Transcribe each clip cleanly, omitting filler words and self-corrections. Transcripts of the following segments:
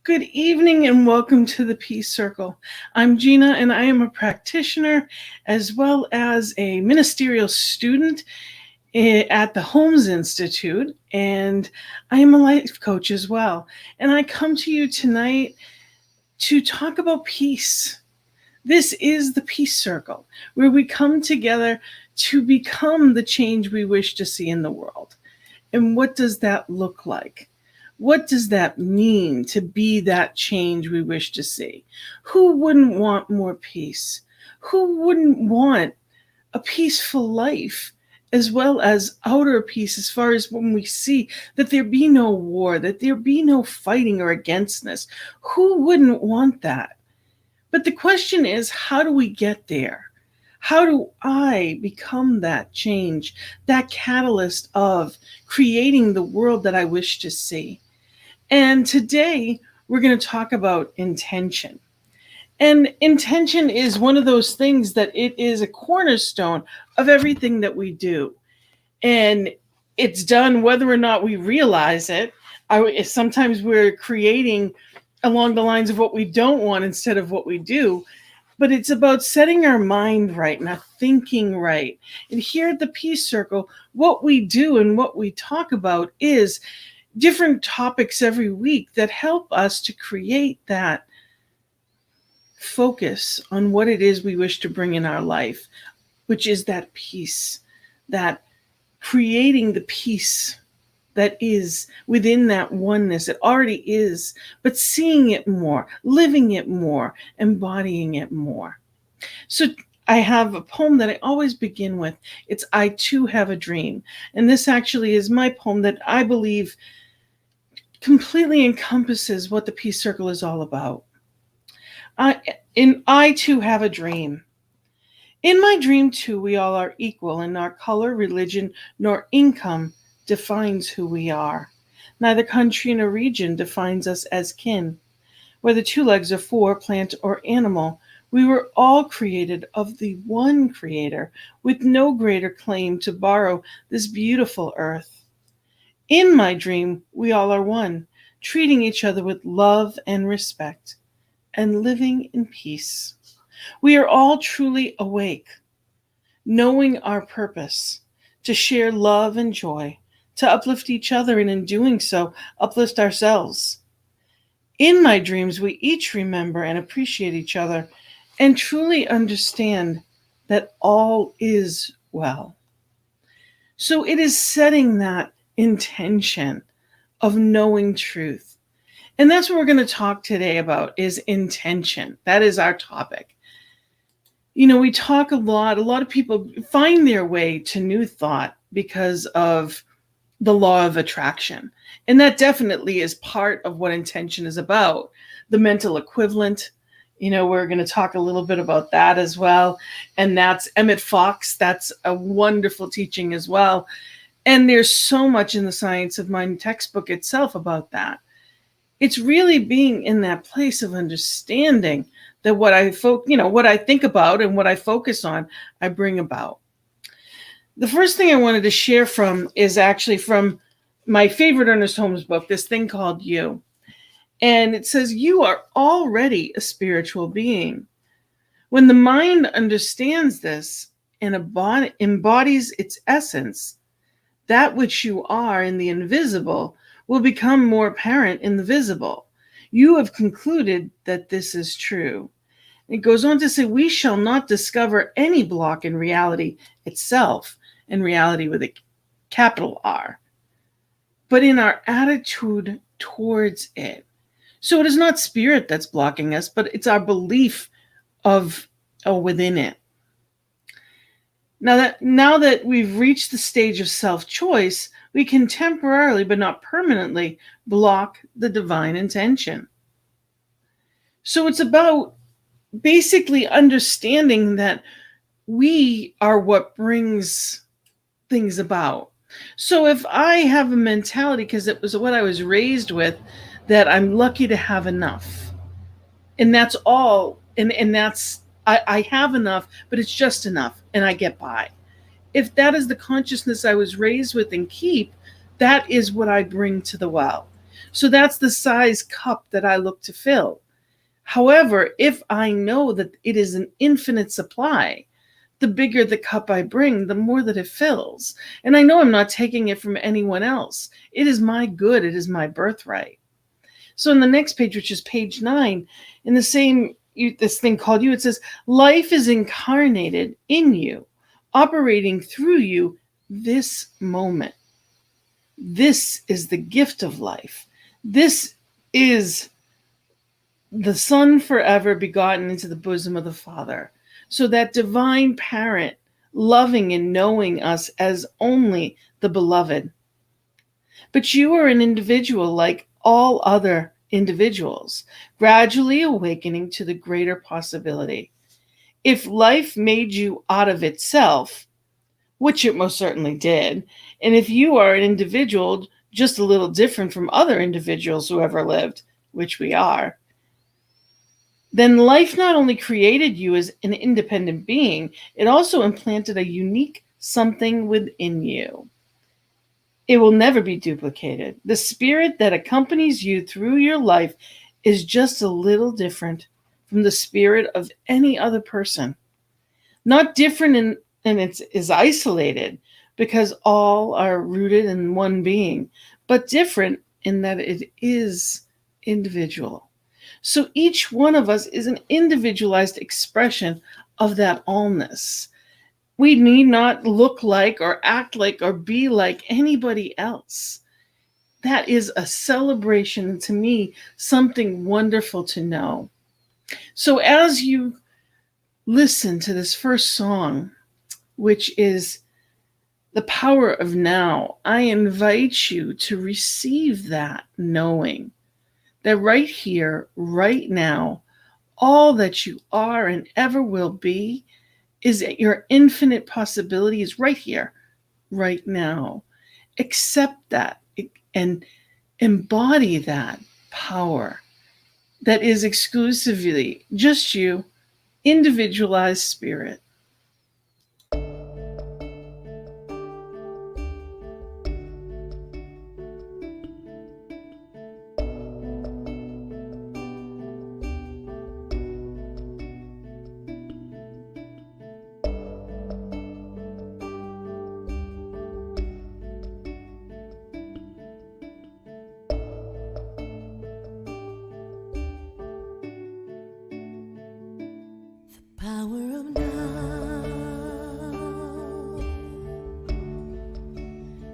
Good evening and welcome to the Peace Circle. I'm Gina and I am a practitioner as well as a ministerial student at the Holmes Institute, and I am a life coach as well. And I come to you tonight to talk about peace. This is the Peace Circle, where we come together to become the change we wish to see in the world. And what does that look like? What does that mean to be that change we wish to see? Who wouldn't want more peace? Who wouldn't want a peaceful life as well as outer peace, as far as when we see that there be no war, that there be no fighting or againstness? Who wouldn't want that? But the question is, how do we get there? How do I become that change, that catalyst of creating the world that I wish to see? And today we're going to talk about intention. And intention is one of those things that it is a cornerstone of everything that we do. And it's done whether or not we realize it. Sometimes we're creating along the lines of what we don't want instead of what we do. But it's about setting our mind right and our thinking right. And here at the Peace Circle, what we do and what we talk about is different topics every week that help us to create that focus on what it is we wish to bring in our life, which is that peace, that creating the peace that is within that oneness. It already is, but seeing it more, living it more, embodying it more. So I have a poem that I always begin with. It's I Too Have a Dream. And this actually is my poem that I believe completely encompasses what the Peace Circle is all about. I too have a dream. In my dream too, we all are equal, and nor color, religion, nor income defines who we are. Neither country nor region defines us as kin. Whether two legs are four, plant or animal, we were all created of the one Creator, with no greater claim to borrow this beautiful earth. In my dream, we all are one, treating each other with love and respect, and living in peace. We are all truly awake, knowing our purpose, to share love and joy, to uplift each other, and in doing so, uplift ourselves. In my dreams, we each remember and appreciate each other, and truly understand that all is well. So it is setting that intention of knowing truth. And that's what we're going to talk today about, is intention. That is our topic. You know, we talk a lot of people find their way to new thought because of the law of attraction. And that definitely is part of what intention is about. The mental equivalent, you know, we're going to talk a little bit about that as well. And that's Emmett Fox. That's a wonderful teaching as well. And there's so much in the Science of Mind textbook itself about that. It's really being in that place of understanding that what I think about and what I focus on, I bring about. The first thing I wanted to share from is actually from my favorite Ernest Holmes book, this thing called You. And it says, you are already a spiritual being. When the mind understands this and embodies its essence, that which you are in the invisible will become more apparent in the visible. You have concluded that this is true. It goes on to say, we shall not discover any block in reality itself, in reality with a capital R, but in our attitude towards it. So it is not spirit that's blocking us, but it's our belief within it. Now that we've reached the stage of self-choice, we can temporarily, but not permanently, block the divine intention. So it's about basically understanding that we are what brings things about. So if I have a mentality, because it was what I was raised with, that I'm lucky to have enough, and that's all, and that's, I have enough, but it's just enough, and I get by. If that is the consciousness I was raised with and keep, that is what I bring to the well. So that's the size cup that I look to fill. However, if I know that it is an infinite supply, the bigger the cup I bring, the more that it fills. And I know I'm not taking it from anyone else. It is my good, it is my birthright. So in the next page, which is page 9, in the same this thing called you, it says, life is incarnated in you, operating through you this moment. This is the gift of life. This is the Son forever begotten into the bosom of the Father. So that divine parent loving and knowing us as only the beloved. But you are an individual like all other individuals, gradually awakening to the greater possibility. If life made you out of itself, which it most certainly did, and if you are an individual just a little different from other individuals who ever lived, which we are, then life not only created you as an independent being, it also implanted a unique something within you. It will never be duplicated. The spirit that accompanies you through your life is just a little different from the spirit of any other person. Not different and it is isolated because all are rooted in one being, but different in that it is individual. So each one of us is an individualized expression of that allness. We need not look like or act like or be like anybody else. That is a celebration, and to me, something wonderful to know. So as you listen to this first song, which is The Power of Now, I invite you to receive that knowing that right here, right now, all that you are and ever will be is that your infinite possibilities right here, right now. Accept that and embody that power that is exclusively just you, individualized spirit. Power of now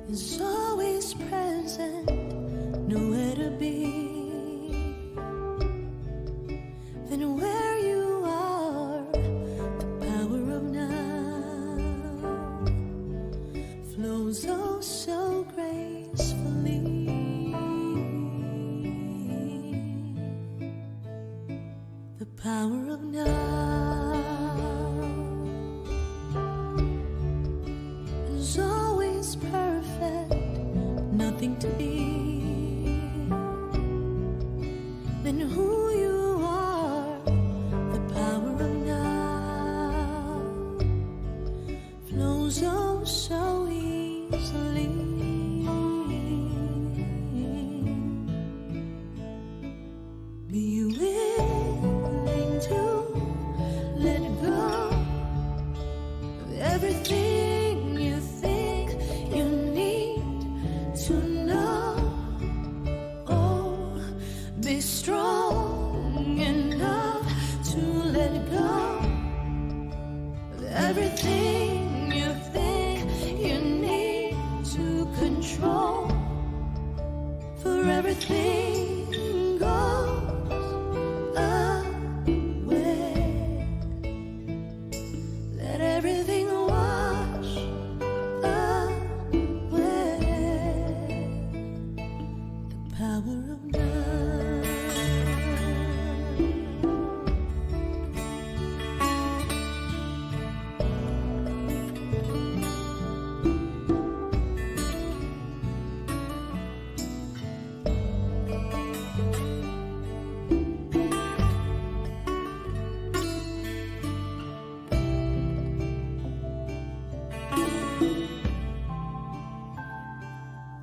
is always present, nowhere to be than where you are. The power of now flows oh so gracefully. The power of now is always perfect, nothing to be than who you are. The power of now flows oh so easily. Be willing to let go of everything you think you need to know. Oh, be strong enough to let go of everything you think you need to control. For everything goes away. Let everything wash away. The power of now.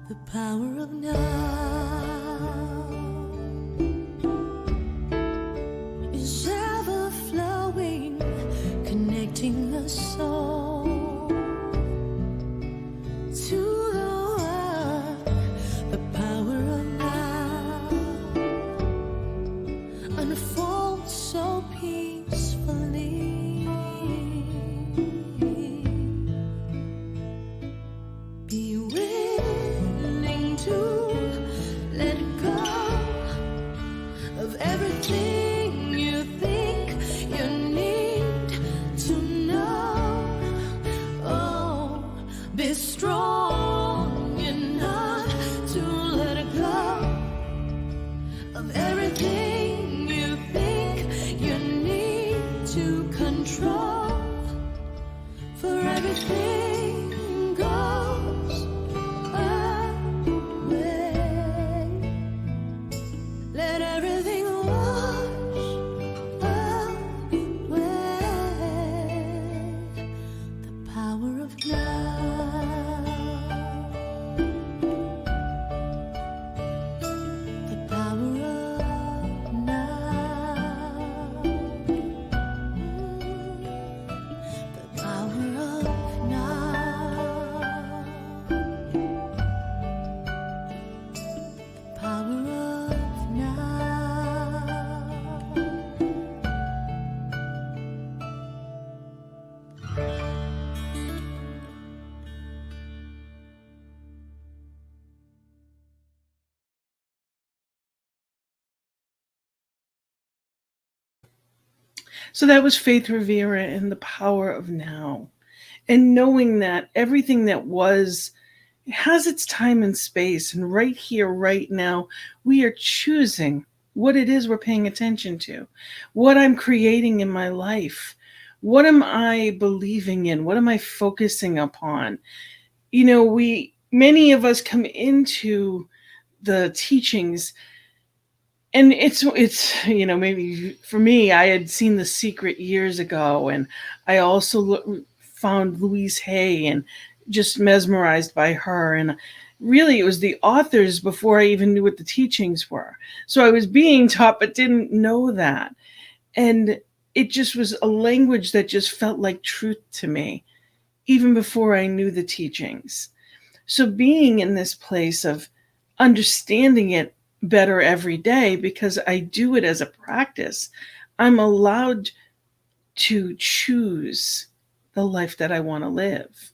The power of now. soul to the work, the power of now unfolds so peacefully. Be willing to let go of everything you think you need to know. Oh, be strong enough to let go of everything you think you need to control. For everything goes away. Let everything wash away. The power of now. The power of now. The power of now. The power of now. So that was Faith Rivera and the power of now. And knowing that everything that was has its time and space. And right here, right now, we are choosing what it is we're paying attention to, what I'm creating in my life. What am I believing in? What am I focusing upon? You know, many of us come into the teachings, and it's maybe for me, I had seen The Secret years ago, and I also found Louise Hay and just mesmerized by her. And really, it was the authors before I even knew what the teachings were. So I was being taught but didn't know that. And it just was a language that just felt like truth to me, even before I knew the teachings. So being in this place of understanding it better every day, because I do it as a practice, I'm allowed to choose the life that I want to live.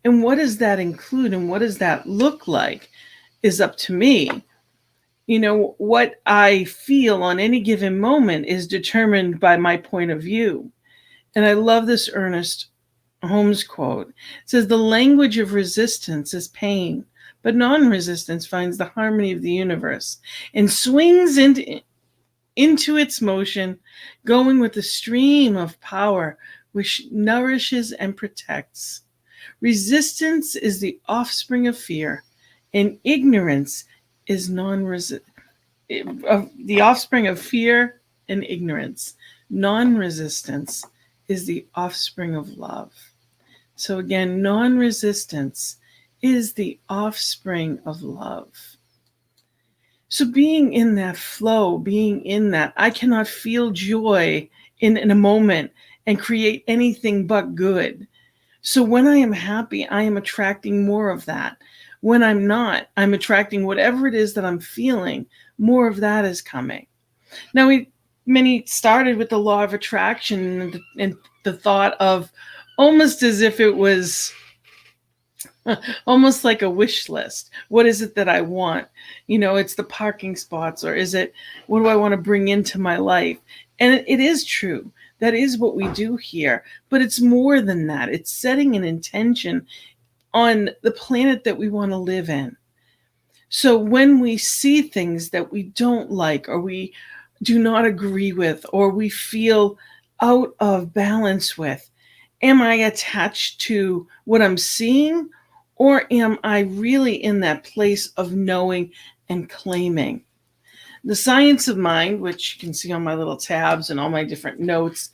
And what does that include and what does that look like is up to me. You know, what I feel on any given moment is determined by my point of view. And I love this Ernest Holmes quote. It says, "The language of resistance is pain, but non-resistance finds the harmony of the universe and swings into its motion, going with the stream of power which nourishes and protects. Resistance is the offspring of fear, and ignorance is the offspring of fear and ignorance. Non-resistance is the offspring of love." So again, non-resistance is the offspring of love. So being in that flow, being in that, I cannot feel joy in a moment and create anything but good. So when I am happy, I am attracting more of that. When I'm not, I'm attracting whatever it is that I'm feeling. More of that is coming. Now, many started with the law of attraction and the thought of almost as if it was almost like a wish list. What is it that I want? You know, it's the parking spots, or is it, what do I want to bring into my life? And it is true. That is what we do here. But it's more than that. It's setting an intention on the planet that we want to live in. So when we see things that we don't like, or we do not agree with, or we feel out of balance with, am I attached to what I'm seeing, or am I really in that place of knowing and claiming? The Science of Mind, which you can see on my little tabs and all my different notes,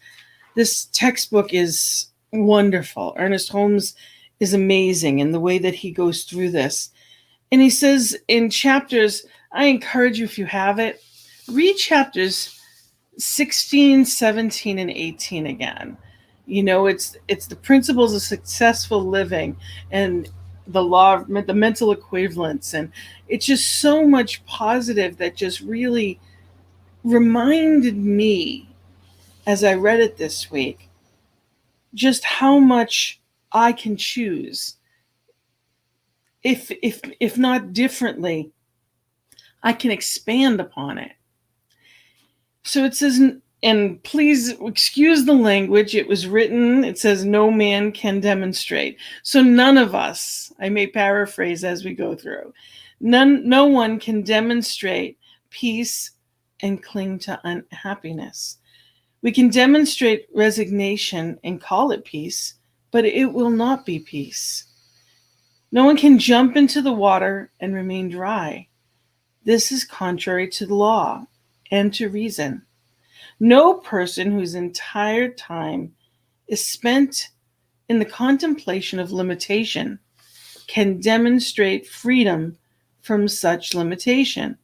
this textbook is wonderful. Ernest Holmes is amazing in the way that he goes through this. And he says in chapters, I encourage you, if you have it, read chapters 16, 17, and 18 again. It's the principles of successful living, and the law of the mental equivalence, and it's just so much positive that just really reminded me as I read it this week just how much I can choose. If not differently, I can expand upon it. So it says, and please excuse the language, it was written, it says, no man can demonstrate. So none of us, I may paraphrase as we go through, no one can demonstrate peace and cling to unhappiness. We can demonstrate resignation and call it peace, but it will not be peace. No one can jump into the water and remain dry. This is contrary to the law and to reason. No person whose entire time is spent in the contemplation of limitation can demonstrate freedom from such limitation.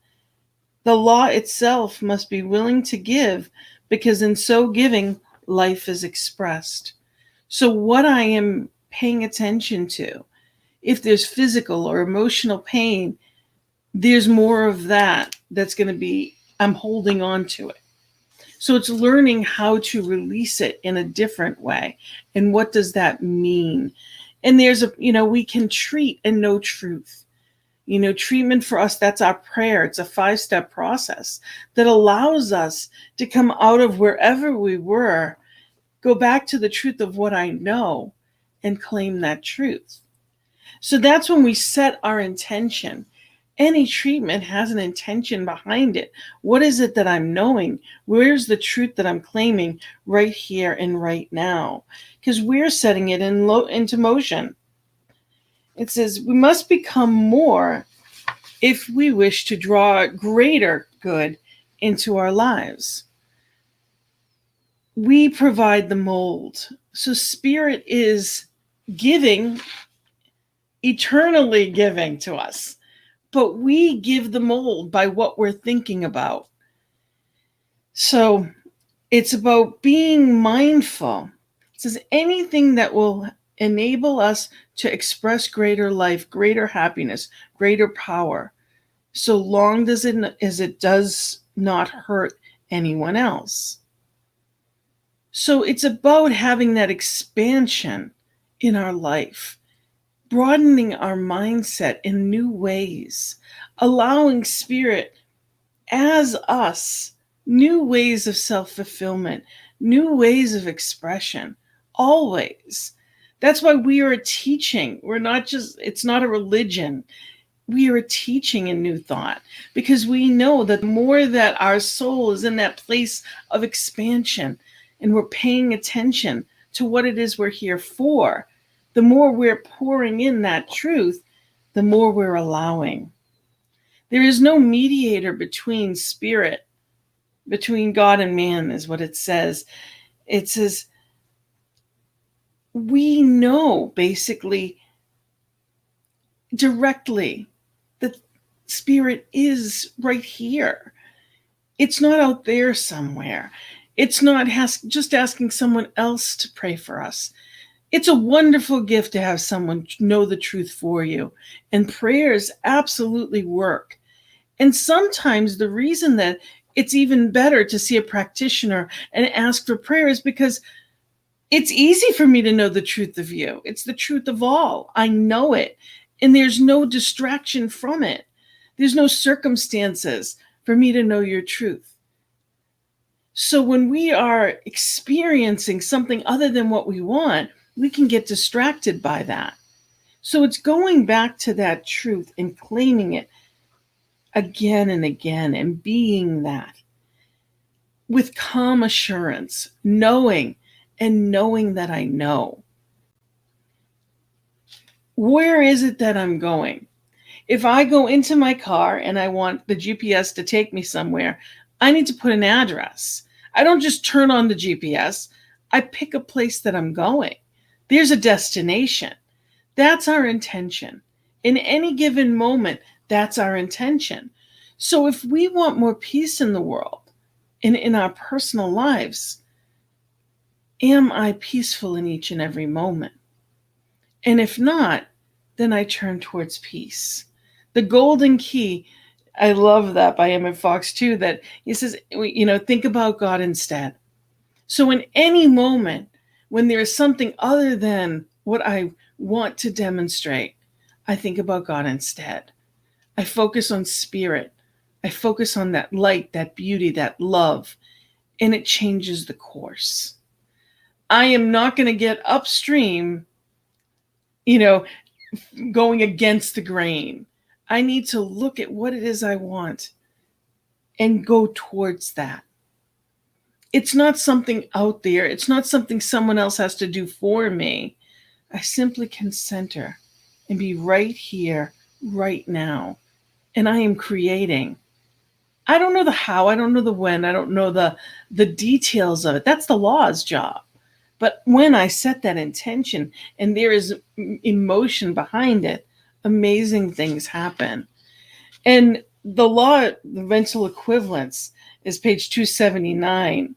The law itself must be willing to give, because in so giving, life is expressed. So, what I am paying attention to, if there's physical or emotional pain, there's more of that's going to be, I'm holding on to it. So it's learning how to release it in a different way. And what does that mean? And we can treat and know truth. Treatment for us, that's our prayer. It's a 5-step process that allows us to come out of wherever we were, go back to the truth of what I know, and claim that truth. So that's when we set our intention. Any treatment has an intention behind it. What is it that I'm knowing? Where's the truth that I'm claiming right here and right now? Because we're setting it into motion. It says we must become more if we wish to draw greater good into our lives. We provide the mold. So spirit is giving, eternally giving to us. But we give the mold by what we're thinking about. So it's about being mindful. It says anything that will enable us to express greater life, greater happiness, greater power, so long as it does not hurt anyone else. So it's about having that expansion in our life, broadening our mindset in new ways, allowing spirit as us new ways of self-fulfillment, new ways of expression, always. That's why we are a teaching. It's not a religion. We are a teaching in new thought, because we know that the more that our soul is in that place of expansion and we're paying attention to what it is we're here for, the more we're pouring in that truth, the more we're allowing. There is no mediator between spirit, between God and man, is what it says. It says, we know basically directly that spirit is right here. It's not out there somewhere. It's not just asking someone else to pray for us. It's a wonderful gift to have someone know the truth for you. And prayers absolutely work. And sometimes the reason that it's even better to see a practitioner and ask for prayer is because it's easy for me to know the truth of you. It's the truth of all. I know it. And there's no distraction from it. There's no circumstances for me to know your truth. So when we are experiencing something other than what we want, we can get distracted by that. So it's going back to that truth and claiming it again and again and being that with calm assurance, knowing that I know. Where is it that I'm going? If I go into my car and I want the GPS to take me somewhere, I need to put an address. I don't just turn on the GPS. I pick a place that I'm going. There's a destination. That's our intention. In any given moment, that's our intention. So if we want more peace in the world, in our personal lives, Am I peaceful in each and every moment? And if not, then I turn towards peace. The golden key, I love that by Emmett Fox too, that he says, think about God instead. So in any moment when there is something other than what I want to demonstrate, I think about God instead. I focus on spirit. I focus on that light, that beauty, that love, and it changes the course. I am not going to get upstream, you know, going against the grain. I need to look at what it is I want and go towards that. It's not something out there. It's not something someone else has to do for me. I simply can center and be right here, right now. And I am creating. I don't know the how, I don't know the when, I don't know the details of it. That's the law's job. But when I set that intention and there is emotion behind it, amazing things happen. And the law, the mental equivalence, is page 279.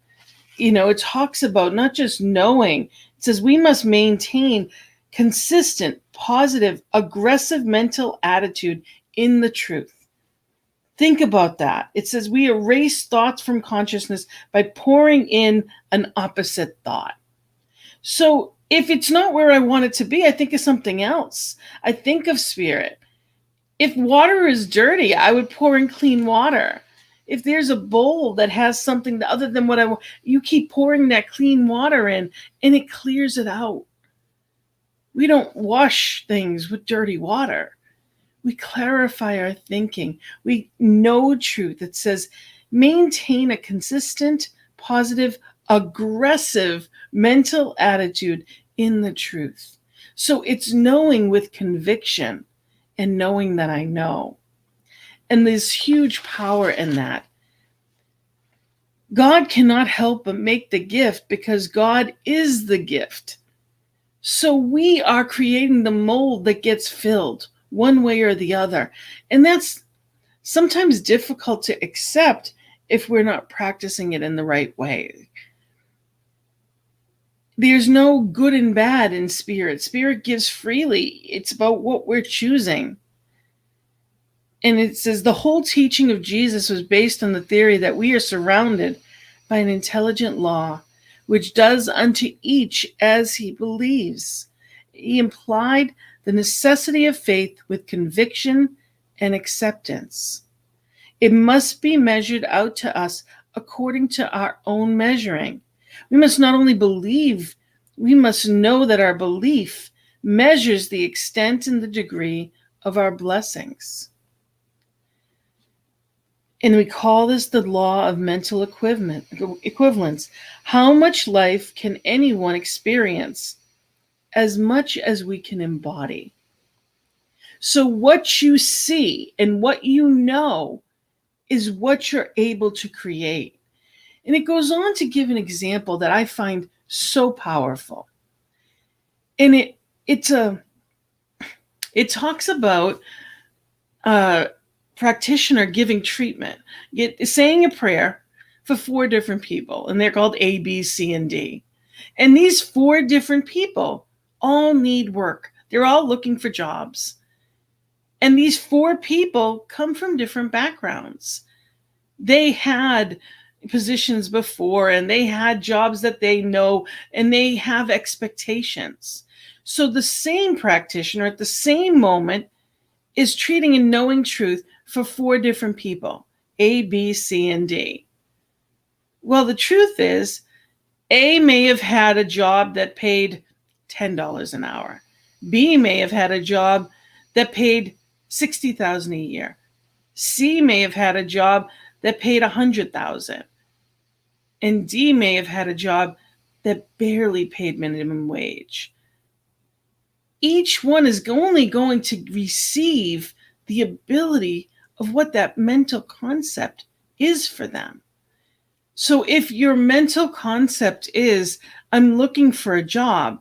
It talks about not just knowing, it says we must maintain consistent, positive, aggressive mental attitude in the truth. Think about that. It says we erase thoughts from consciousness by pouring in an opposite thought. So if it's not where I want it to be, I think of something else. I think of spirit. If water is dirty, I would pour in clean water. If there's a bowl that has something other than what I want, you keep pouring that clean water in and it clears it out. We don't wash things with dirty water. We clarify our thinking. We know truth. It says maintain a consistent, positive, aggressive mental attitude in the truth. So it's knowing with conviction and knowing that I know. And there's huge power in that. God cannot help but make the gift because God is the gift. So we are creating the mold that gets filled one way or the other. And that's sometimes difficult to accept if we're not practicing it in the right way. There's no good and bad in spirit. Spirit gives freely. It's about what we're choosing. And it says the whole teaching of Jesus was based on the theory that we are surrounded by an intelligent law, which does unto each as he believes. He implied the necessity of faith with conviction and acceptance. It must be measured out to us according to our own measuring. We must not only believe, we must know that our belief measures the extent and the degree of our blessings. And we call this the law of mental equivalence. How much life can anyone experience? As much as we can embody. So what you see and what you know is what you're able to create. And it goes on to give an example that I find so powerful. And it talks about a practitioner giving treatment, saying a prayer for 4 different people, and they're called A, B, C, and D. And these 4 different people all need work. They're all looking for jobs. And these 4 people come from different backgrounds. They had positions before and they had jobs that they know and they have expectations. So the same practitioner at the same moment is treating and knowing truth for 4 different people, A, B, C, and D. Well, the truth is, A may have had a job that paid $10 an hour. B may have had a job that paid $60,000 a year. C may have had a job that paid $100,000. And D may have had a job that barely paid minimum wage. Each one is only going to receive the ability of what that mental concept is for them. So if your mental concept is, I'm looking for a job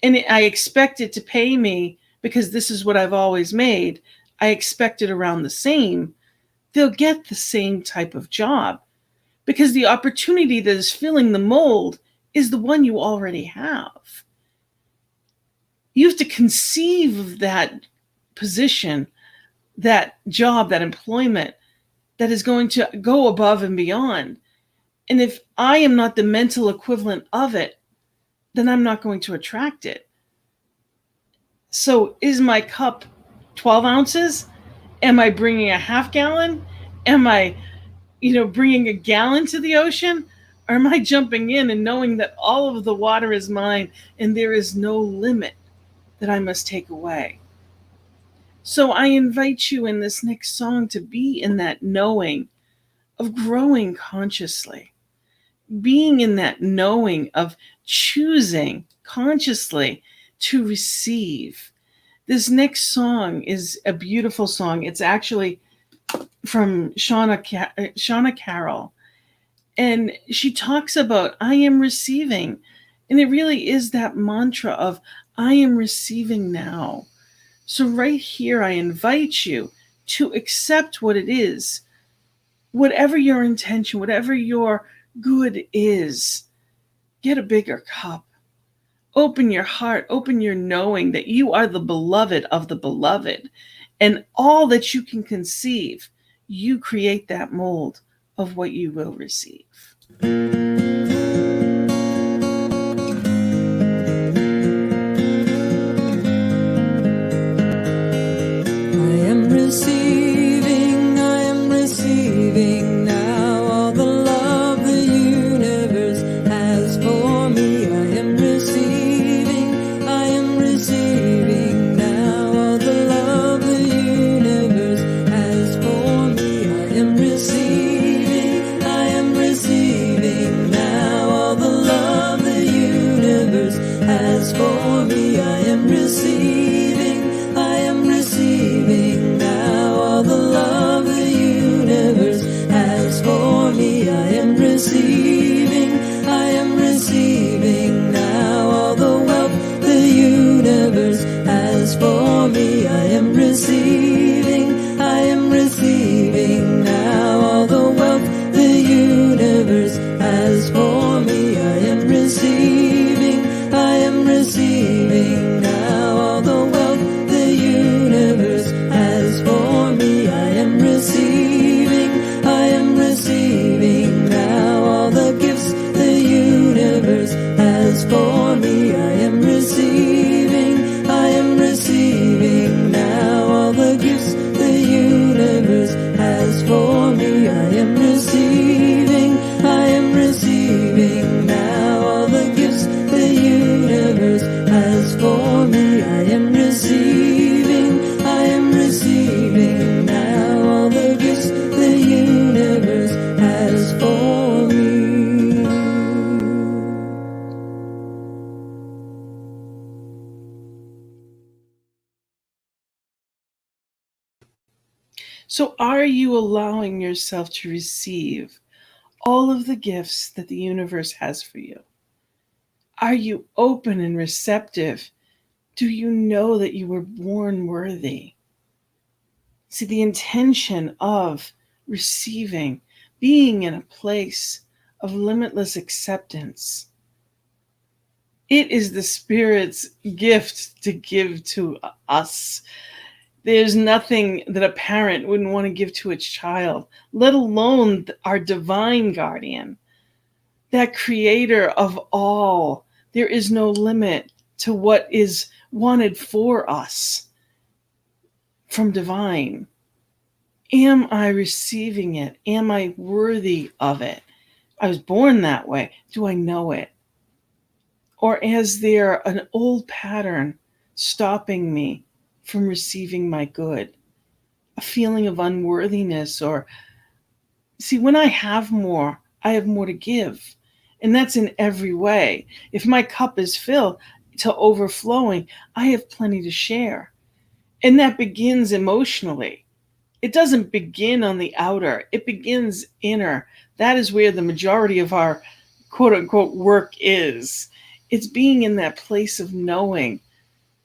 and I expect it to pay me because this is what I've always made, I expect it around the same, they'll get the same type of job because the opportunity that is filling the mold is the one you already have. You have to conceive of that position, that job, that employment that is going to go above and beyond. And if I am not the mental equivalent of it, then I'm not going to attract it. So is my cup 12 ounces? Am I bringing a half gallon? Am I, bringing a gallon to the ocean? Or am I jumping in and knowing that all of the water is mine and there is no limit that I must take away? So I invite you in this next song to be in that knowing of growing consciously, being in that knowing of choosing consciously to receive. This next song is a beautiful song. It's actually from Shauna Carroll. And she talks about, I am receiving. And it really is that mantra of, I am receiving now. So right here, I invite you to accept what it is, whatever your intention, whatever your good is. Get a bigger cup. Open your heart, open your knowing that you are the beloved of the beloved. And all that you can conceive, you create that mold of what you will receive. I am receiving now all the love the universe has for me. I am receiving now all the love the universe has for me. I am receiving now all the love the universe has for me. I am receiving now all the love the universe has for me. I am receiving now all the wealth the universe has for me. I am receiving now all the wealth the universe has for me. I am receiving now all the wealth the universe has for me. I am receiving now all the gifts the universe has for me. I am receiving now all the gifts the universe has for me. I am receiving now all the gifts the universe has for me. I am receiving now all the gifts the universe has for me. So are you allowing yourself to receive all of the gifts that the universe has for you? Are you open and receptive? Do you know that you were born worthy? See, the intention of receiving, being in a place of limitless acceptance, it is the Spirit's gift to give to us. There's nothing that a parent wouldn't want to give to its child, let alone our divine guardian, that creator of all. There is no limit to what is wanted for us from divine. Am I receiving it? Am I worthy of it? I was born that way. Do I know it? Or is there an old pattern stopping me from receiving my good? A feeling of unworthiness, or see, when I have more to give. And that's in every way. If my cup is filled to overflowing, I have plenty to share. And that begins emotionally. It doesn't begin on the outer, it begins inner. That is where the majority of our quote unquote work is. It's being in that place of knowing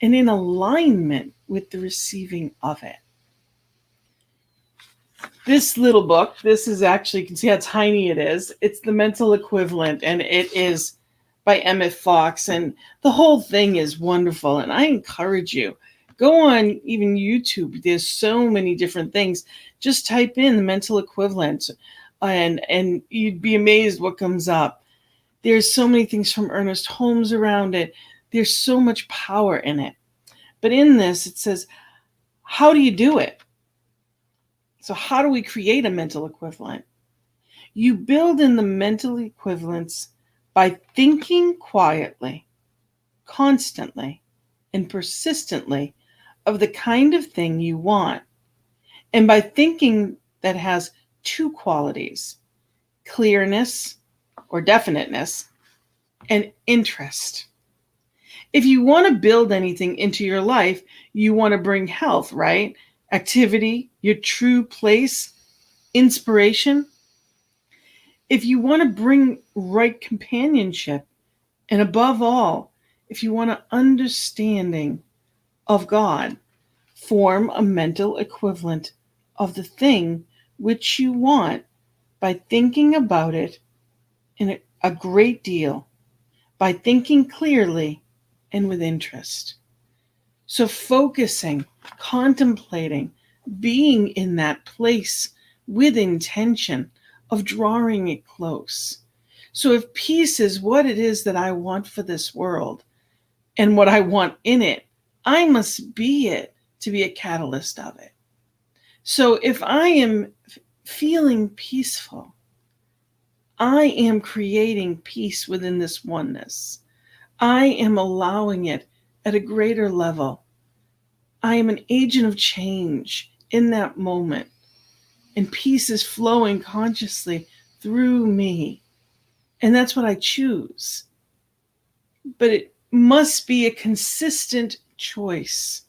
and in alignment with the receiving of it. This little book, this is actually, you can see how tiny it is. It's the mental equivalent, and it is by Emmett Fox, and the whole thing is wonderful. And I encourage you, go on even YouTube. There's so many different things. Just type in the mental equivalent, and you'd be amazed what comes up. There's so many things from Ernest Holmes around it. There's so much power in it. But in this, it says, how do you do it? So how do we create a mental equivalent? You build in the mental equivalents by thinking quietly, constantly, and persistently of the kind of thing you want, and by thinking that has two qualities: clearness or definiteness and interest. If you want to build anything into your life, you want to bring health, right? Activity, your true place, inspiration. If you want to bring right companionship, and above all, if you want an understanding of God, form a mental equivalent of the thing which you want by thinking about it in a great deal, by thinking clearly and with interest. So focusing, contemplating, being in that place with intention of drawing it close. So if peace is what it is that I want for this world and what I want in it, I must be it to be a catalyst of it. So if I am feeling peaceful, I am creating peace within this oneness. I am allowing it at a greater level. I am an agent of change in that moment, and peace is flowing consciously through me. And that's what I choose. But it must be a consistent choice.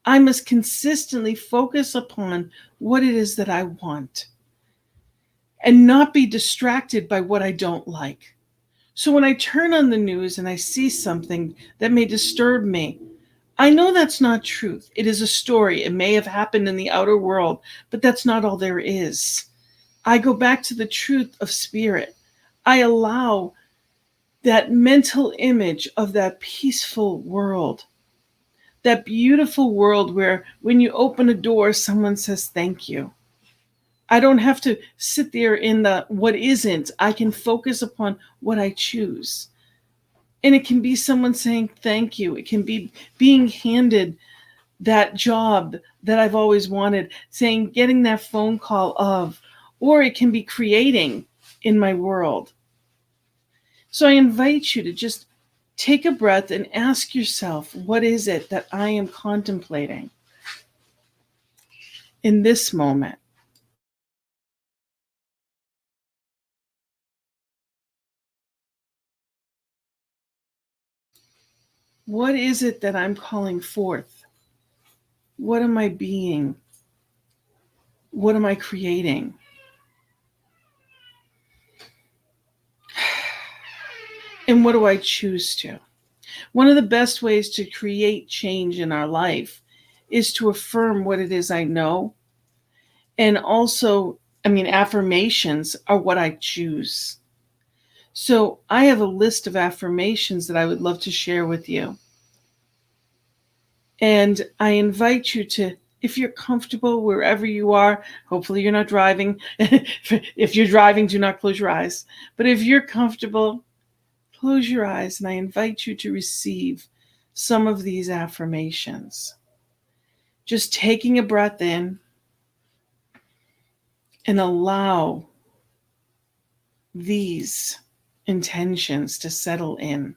I must consistently focus upon what it is that I want and not be distracted by what I don't like. So when I turn on the news and I see something that may disturb me, I know that's not truth. It is a story. It may have happened in the outer world, but that's not all there is. I go back to the truth of spirit. I allow that mental image of that peaceful world, that beautiful world where when you open a door, someone says thank you. I don't have to sit there in the what isn't. I can focus upon what I choose. And it can be someone saying thank you. It can be being handed that job that I've always wanted, saying, getting that phone call of, or it can be creating in my world. So I invite you to just take a breath and ask yourself, what is it that I am contemplating in this moment? What is it that I'm calling forth? What am I being? What am I creating? And what do I choose to? One of the best ways to create change in our life is to affirm what it is I know. And also, affirmations are what I choose. So I have a list of affirmations that I would love to share with you. And I invite you to, if you're comfortable wherever you are, hopefully you're not driving. If you're driving, do not close your eyes. But if you're comfortable, close your eyes, and I invite you to receive some of these affirmations. Just taking a breath in and allow these intentions to settle in.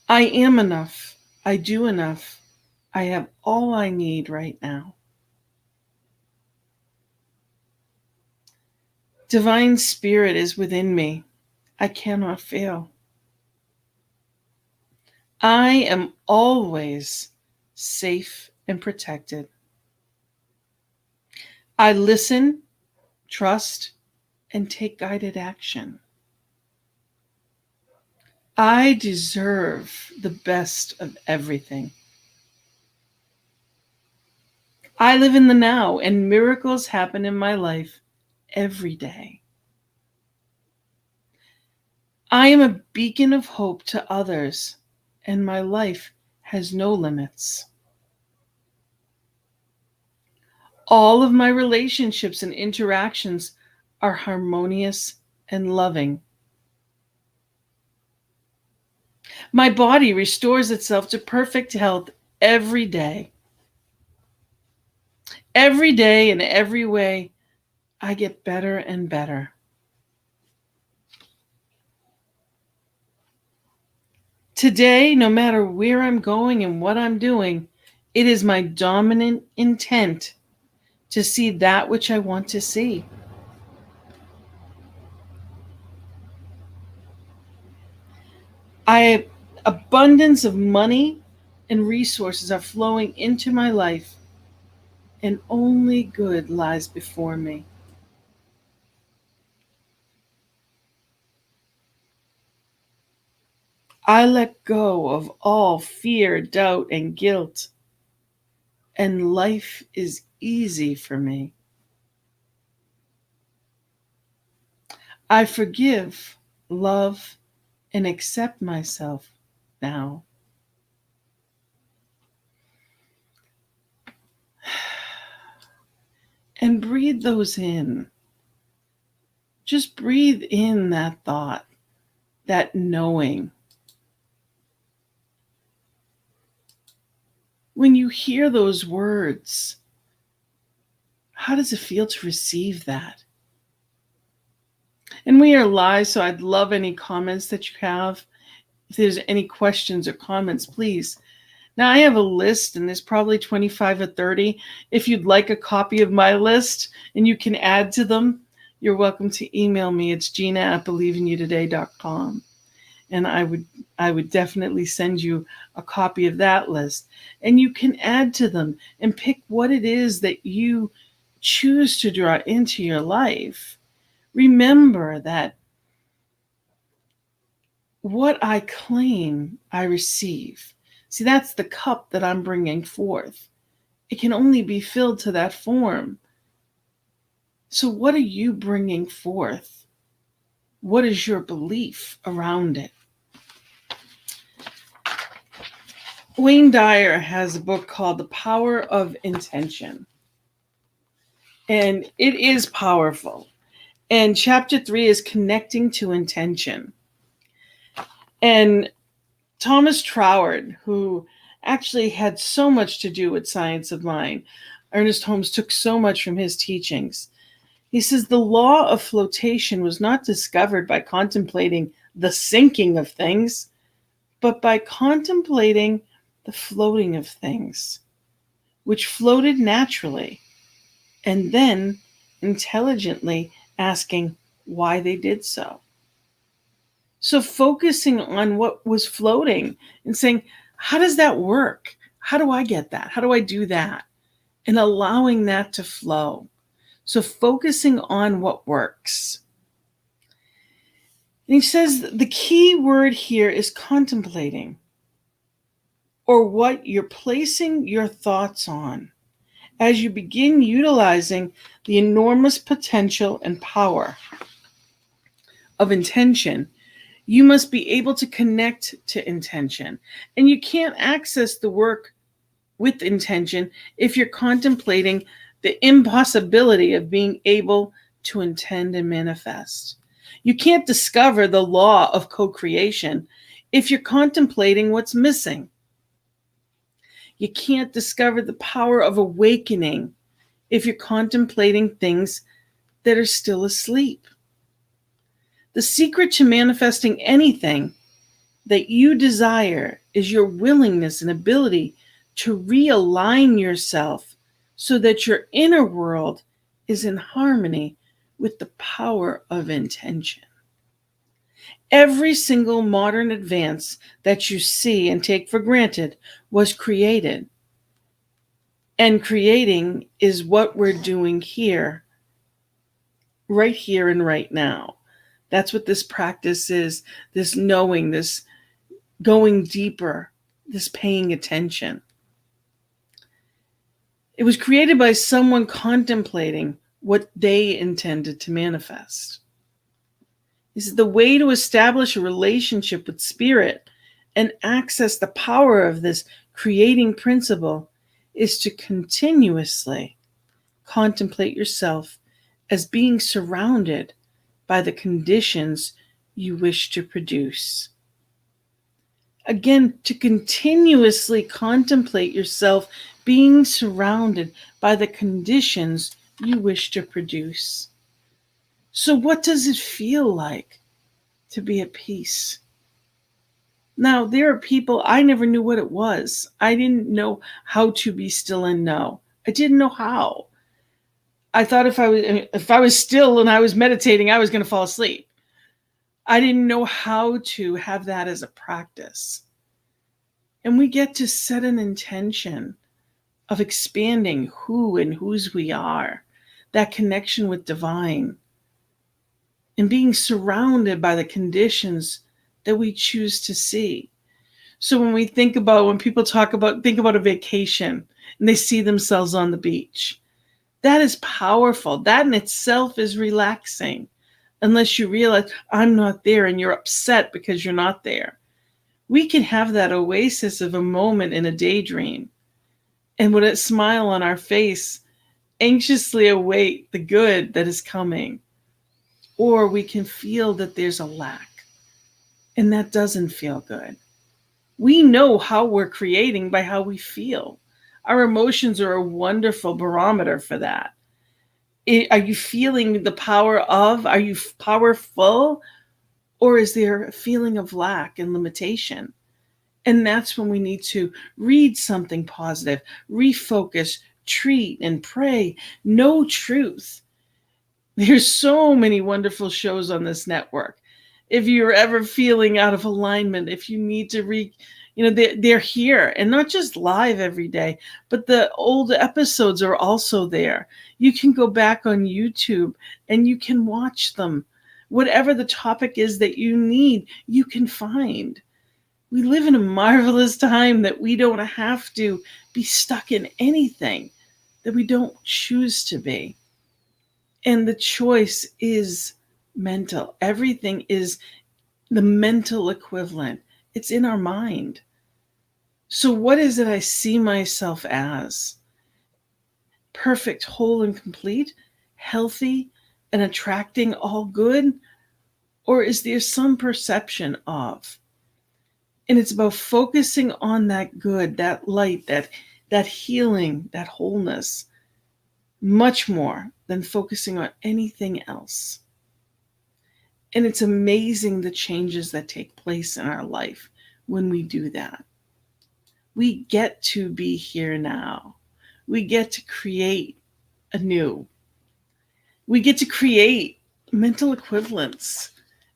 I am enough. I do enough. I have all I need right now. Divine Spirit is within me. I cannot fail. I am always safe and protected. I listen, trust, and take guided action. I deserve the best of everything. I live in the now, and miracles happen in my life every day. I am a beacon of hope to others, and my life has no limits. All of my relationships and interactions are harmonious and loving. My body restores itself to perfect health every day. Every day, in every way, I get better and better. Today, no matter where I'm going and what I'm doing, it is my dominant intent to see that which I want to see. I have abundance of money and resources are flowing into my life, and only good lies before me. I let go of all fear, doubt, and guilt, and life is easy for me. I forgive, love, and accept myself now. And breathe those in. Just breathe in that thought, that knowing. When you hear those words, how does it feel to receive that? And we are live, so I'd love any comments that you have. If there's any questions or comments, please. Now, I have a list, and there's probably 25 or 30. If you'd like a copy of my list and you can add to them, you're welcome to email me. It's gina@believingyoutoday.com. And I would definitely send you a copy of that list. And you can add to them and pick what it is that you choose to draw into your life. Remember that what I claim, I receive. See, that's the cup that I'm bringing forth. It can only be filled to that form. So, what are you bringing forth? What is your belief around it? Wayne Dyer has a book called The Power of Intention. And it is powerful. And chapter 3 is connecting to intention. And Thomas Troward, who actually had so much to do with science of mind, Ernest Holmes took so much from his teachings. He says the law of flotation was not discovered by contemplating the sinking of things, but by contemplating the floating of things, which floated naturally, and then intelligently asking why they did so. So focusing on what was floating and saying, how does that work? How do I get that? How do I do that? And allowing that to flow. So focusing on what works. And he says the key word here is contemplating, or what you're placing your thoughts on as you begin utilizing the enormous potential and power of intention. You must be able to connect to intention. And you can't access the work with intention if you're contemplating the impossibility of being able to intend and manifest. You can't discover the law of co-creation if you're contemplating what's missing. You can't discover the power of awakening if you're contemplating things that are still asleep. The secret to manifesting anything that you desire is your willingness and ability to realign yourself so that your inner world is in harmony with the power of intention. Every single modern advance that you see and take for granted was created. And creating is what we're doing here, right here and right now. That's what this practice is, this knowing, this going deeper, this paying attention. It was created by someone contemplating what they intended to manifest. Is the way to establish a relationship with spirit and access the power of this creating principle is to continuously contemplate yourself as being surrounded by the conditions you wish to produce. Again, to continuously contemplate yourself being surrounded by the conditions you wish to produce. So, what does it feel like to be at peace? Now, there are people, I never knew what it was. I didn't know how to be still and know. I didn't know how. I thought if I was still and I was meditating, I was going to fall asleep. I didn't know how to have that as a practice. And we get to set an intention of expanding who and whose we are, that connection with divine, and being surrounded by the conditions that we choose to see. So when people think about a vacation and they see themselves on the beach, that is powerful. That in itself is relaxing, unless you realize I'm not there and you're upset because you're not there. We can have that oasis of a moment in a daydream and with a smile on our face, anxiously await the good that is coming. Or we can feel that there's a lack, and that doesn't feel good. We know how we're creating by how we feel. Our emotions are a wonderful barometer for that. Are you feeling the power of? Are you powerful? Or is there a feeling of lack and limitation? And that's when we need to read something positive, refocus, treat, and pray, know truth. There's so many wonderful shows on this network. If you're ever feeling out of alignment, if you need to they're here, and not just live every day, but the old episodes are also there. You can go back on YouTube and you can watch them. Whatever the topic is that you need, you can find. We live in a marvelous time that we don't have to be stuck in anything that we don't choose to be. And the choice is mental. Everything is the mental equivalent. It's in our mind. So what is it I see myself as? Perfect, whole, and complete, healthy, and attracting all good? Or is there some perception of? And it's about focusing on that good, that light, that healing, that wholeness, much more than focusing on anything else. And it's amazing the changes that take place in our life when we do that. We get to be here now. We get to create anew. We get to create mental equivalence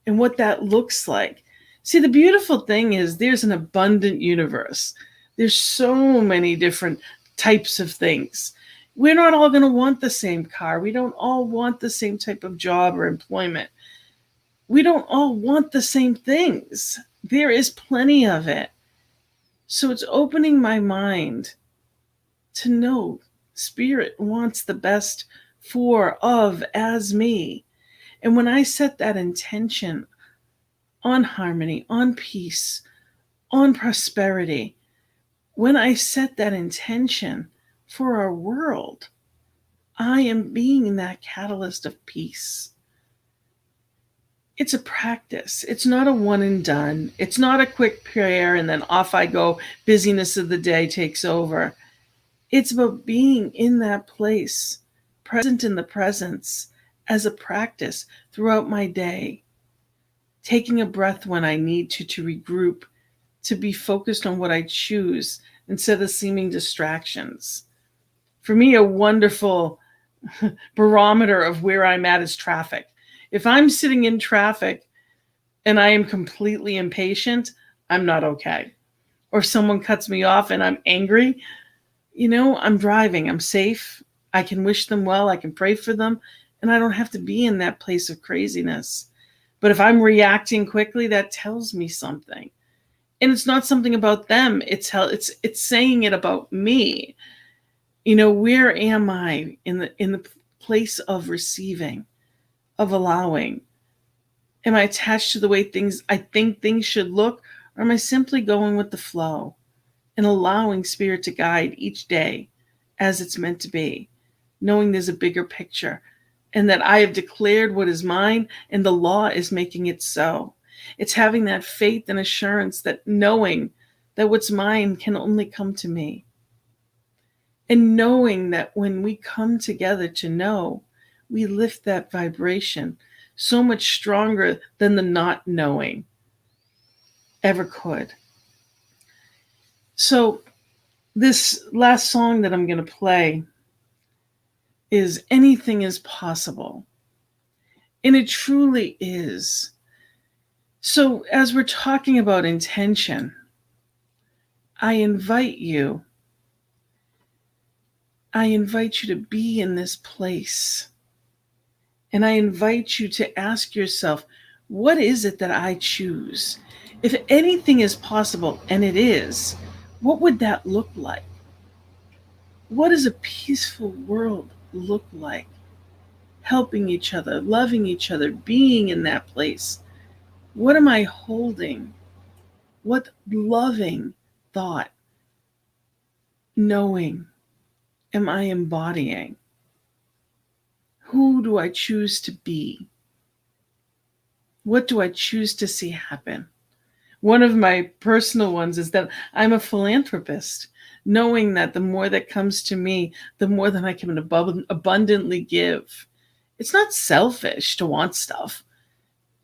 and what that looks like. See, the beautiful thing is there's an abundant universe. There's so many different types of things. We're not all going to want the same car. We don't all want the same type of job or employment. We don't all want the same things. There is plenty of it. So it's opening my mind to know Spirit wants the best as me. And when I set that intention on harmony, on peace, on prosperity, when I set that intention for our world, I am being that catalyst of peace. It's a practice. It's not a one and done. It's not a quick prayer and then off I go, busyness of the day takes over. It's about being in that place, present in the presence as a practice throughout my day, taking a breath when I need to regroup, to be focused on what I choose instead of seeming distractions. For me, a wonderful barometer of where I'm at is traffic. If I'm sitting in traffic and I am completely impatient, I'm not okay. Or if someone cuts me off and I'm angry, I'm driving, I'm safe. I can wish them well, I can pray for them, and I don't have to be in that place of craziness. But if I'm reacting quickly, that tells me something. And it's not something about them, it's saying it about me. Where am I in the place of receiving, of allowing, Am I attached to the way I think things should look, or am I simply going with the flow and allowing Spirit to guide each day as it's meant to be, knowing there's a bigger picture and that I have declared what is mine and the law is making it so. It's having that faith and assurance, that knowing that what's mine can only come to me. And knowing that when we come together to know, we lift that vibration so much stronger than the not knowing ever could. So this last song that I'm going to play is Anything is Possible. And it truly is. So as we're talking about intention, I invite you to be in this place. And I invite you to ask yourself, what is it that I choose? If anything is possible, and it is, what would that look like? What does a peaceful world look like? Helping each other, loving each other, being in that place. What am I holding? What loving thought, knowing, am I embodying? Who do I choose to be? What do I choose to see happen? One of my personal ones is that I'm a philanthropist, knowing that the more that comes to me, the more that I can abundantly give. It's not selfish to want stuff.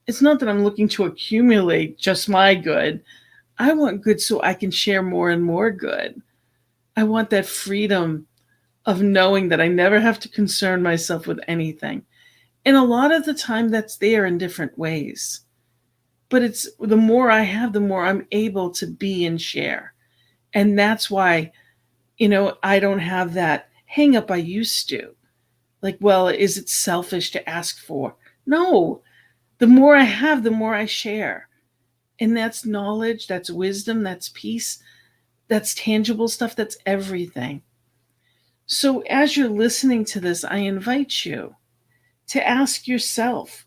It's not that I'm looking to accumulate just my good. I want good so I can share more and more good. I want that freedom of knowing that I never have to concern myself with anything. And a lot of the time that's there in different ways. But it's the more I have, the more I'm able to be and share. And that's why, I don't have that hang up I used to. Like, well, is it selfish to ask for? No. The more I have, the more I share. And that's knowledge, that's wisdom, that's peace, that's tangible stuff, that's everything. So as you're listening to this, I invite you to ask yourself,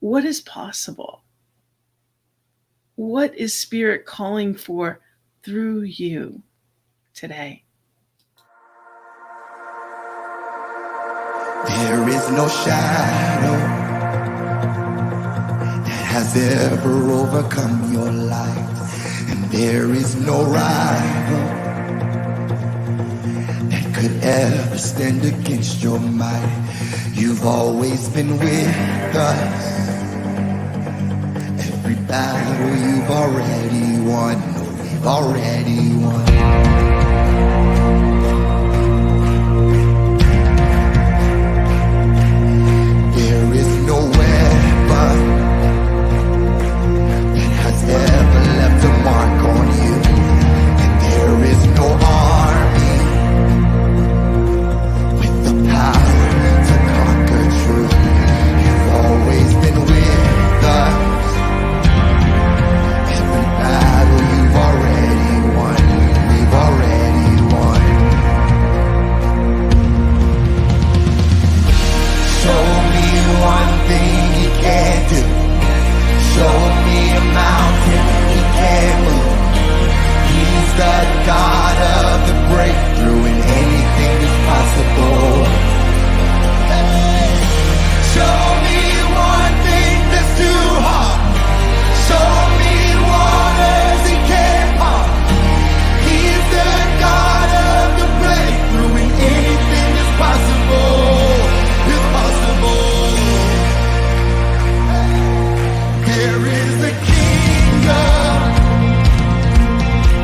what is possible? What is Spirit calling for through you today? There is no shadow that has ever overcome your life, and there is no rival that could ever stand against your might. You've always been with us. Every battle you've already won. No, we've already won. Ever left a mark on you, and there is no army with the power to conquer truth. You've always been with us. Every battle you've already won, we've already won. Show me one thing you can't do. Show me a mountain he can't move. He's the God of the breakthrough, and anything is possible. Show me one thing that's too hard. Show me waters he can't part. He's the God of the breakthrough, and anything is possible. It's possible. There is a kingdom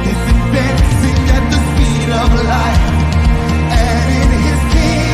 that's advancing at the speed of light, and in his kingdom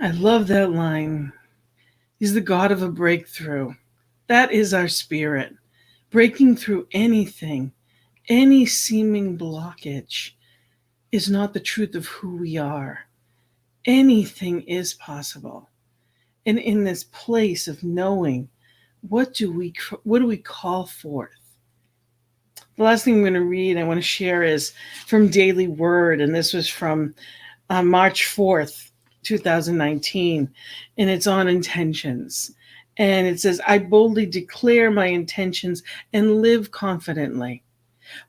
I love that line. He's the God of a breakthrough. That is our spirit. Breaking through anything, any seeming blockage is not the truth of who we are. Anything is possible. And in this place of knowing, what do we call forth? The last thing I'm going to read, I want to share is from Daily Word, and this was from March 4th, 2019, and it's on intentions. And it says, I boldly declare my intentions and live confidently.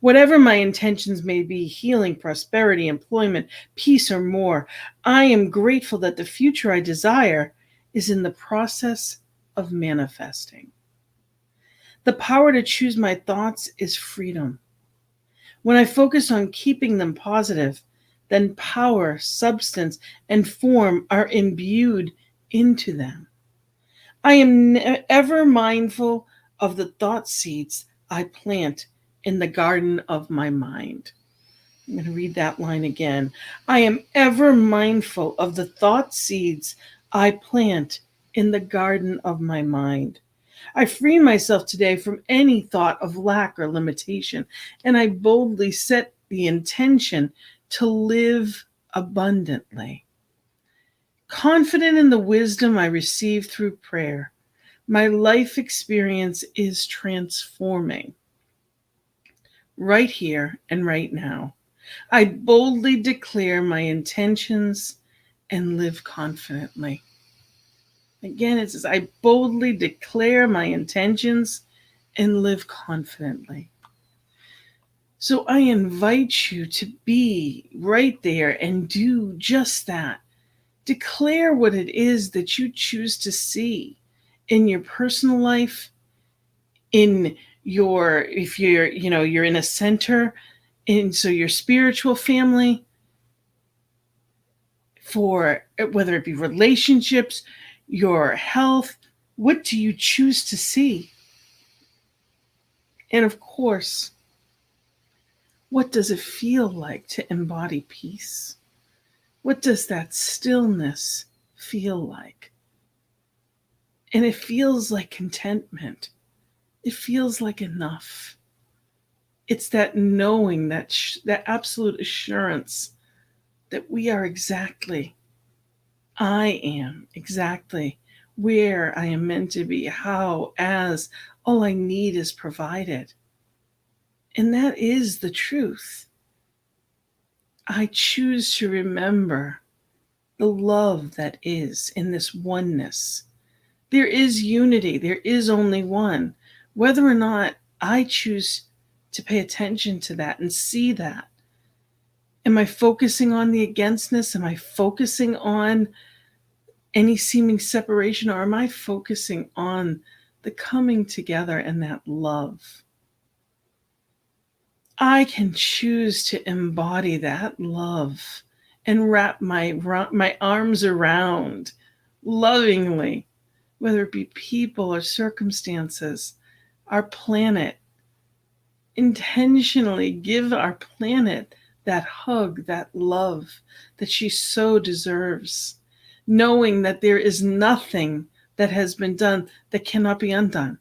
Whatever my intentions may be, healing, prosperity, employment, peace, or more, I am grateful that the future I desire is in the process of manifesting. The power to choose my thoughts is freedom. When I focus on keeping them positive, then power, substance, and form are imbued into them. I am ever mindful of the thought seeds I plant in the garden of my mind. I'm going to read that line again. I am ever mindful of the thought seeds I plant in the garden of my mind. I free myself today from any thought of lack or limitation, and I boldly set the intention to live abundantly. Confident in the wisdom I receive through prayer, my life experience is transforming right here and right now. I boldly declare my intentions and live confidently. Again, it says, I boldly declare my intentions and live confidently. So I invite you to be right there and do just that. Declare what it is that you choose to see in your personal life, in your, if you're in a center, and so your spiritual family, for whether it be relationships, your health, what do you choose to see? And of course, what does it feel like to embody peace? What does that stillness feel like? And it feels like contentment. It feels like enough. It's that knowing, that absolute assurance that we are exactly, I am exactly where I am meant to be, how, as all I need is provided. And that is the truth. I choose to remember the love that is in this oneness. There is unity, there is only one. Whether or not I choose to pay attention to that and see that. Am I focusing on the againstness? Am I focusing on any seeming separation? Or am I focusing on the coming together and that love? I can choose to embody that love and wrap my arms around lovingly, whether it be people or circumstances, our planet. Intentionally give our planet that hug, that love that she so deserves, knowing that there is nothing that has been done that cannot be undone.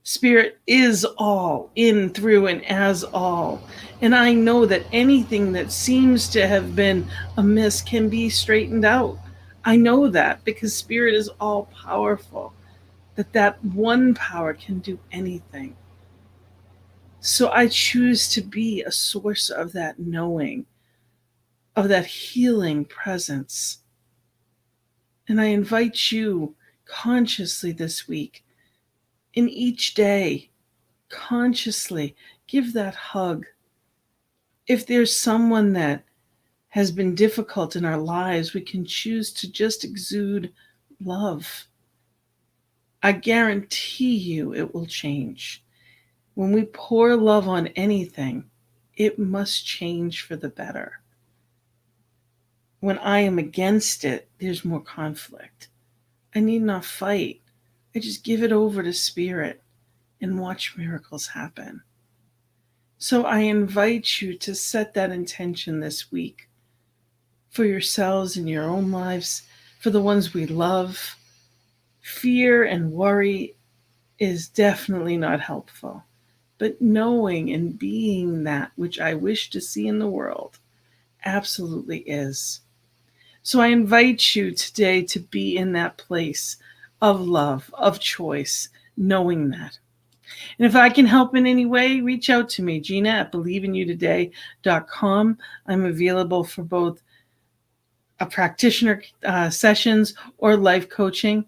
Spirit is all, in, through, and as all. And I know that anything that seems to have been amiss can be straightened out. I know that because Spirit is all powerful, that one power can do anything. So I choose to be a source of that knowing, of that healing presence. And I invite you consciously this week, in each day, consciously give that hug. If there's someone that has been difficult in our lives, we can choose to just exude love. I guarantee you it will change. When we pour love on anything, it must change for the better. When I am against it, there's more conflict. I need not fight. I just give it over to Spirit and watch miracles happen. So I invite you to set that intention this week for yourselves in your own lives, for the ones we love. Fear and worry is definitely not helpful. But knowing and being that which I wish to see in the world absolutely is. So I invite you today to be in that place of love, of choice, knowing that. And if I can help in any way, reach out to me, Gina at believeininyoutoday.com. I'm available for both a practitioner sessions or life coaching.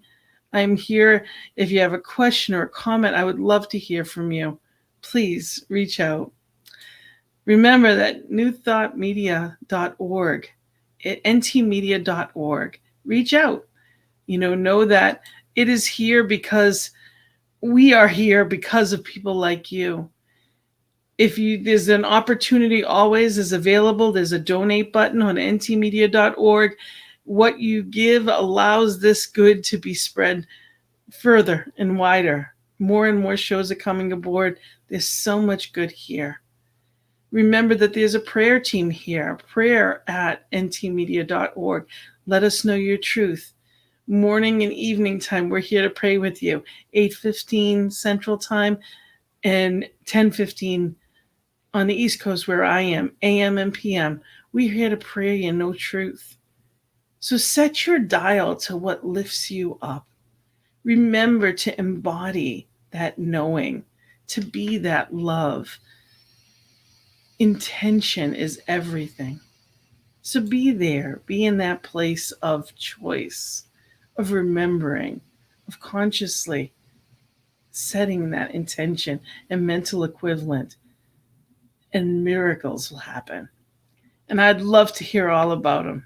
I'm here. If you have a question or a comment, I would love to hear from you. Please reach out. Remember that newthoughtmedia.org, ntmedia.org. Reach out. Know that it is here because we are here because of people like you. There's an opportunity always is available. There's a donate button on ntmedia.org. What you give allows this good to be spread further and wider. More and more shows are coming aboard. There's so much good here. Remember that there's a prayer team here, prayer at ntmedia.org. Let us know your truth. Morning and evening time, we're here to pray with you. 8:15 Central Time and 10:15 on the East Coast where I am, AM and PM. We're here to pray you know truth. So set your dial to what lifts you up. Remember to embody that knowing, to be that love. Intention is everything. So be there, be in that place of choice, of remembering, of consciously setting that intention and mental equivalent, and miracles will happen. And I'd love to hear all about them.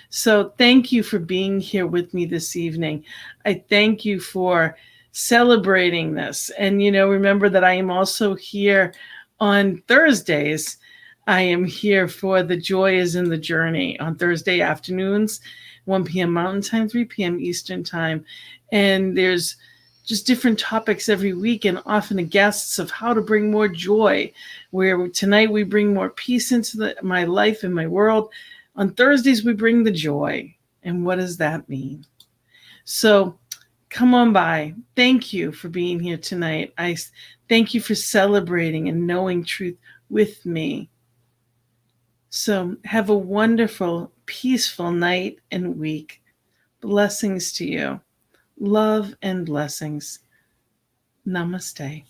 So thank you for being here with me this evening. I thank you for celebrating this. And, remember that I am also here on Thursdays. I am here for The Joy is in the Journey on Thursday afternoons, 1 p.m. Mountain Time, 3 p.m. Eastern Time. And there's just different topics every week and often the guests of how to bring more joy, where tonight we bring more peace into my life and my world. On Thursdays, we bring the joy. And what does that mean? So come on by. Thank you for being here tonight. I thank you for celebrating and knowing truth with me. So have a wonderful, peaceful night and week. Blessings to you. Love and blessings. Namaste.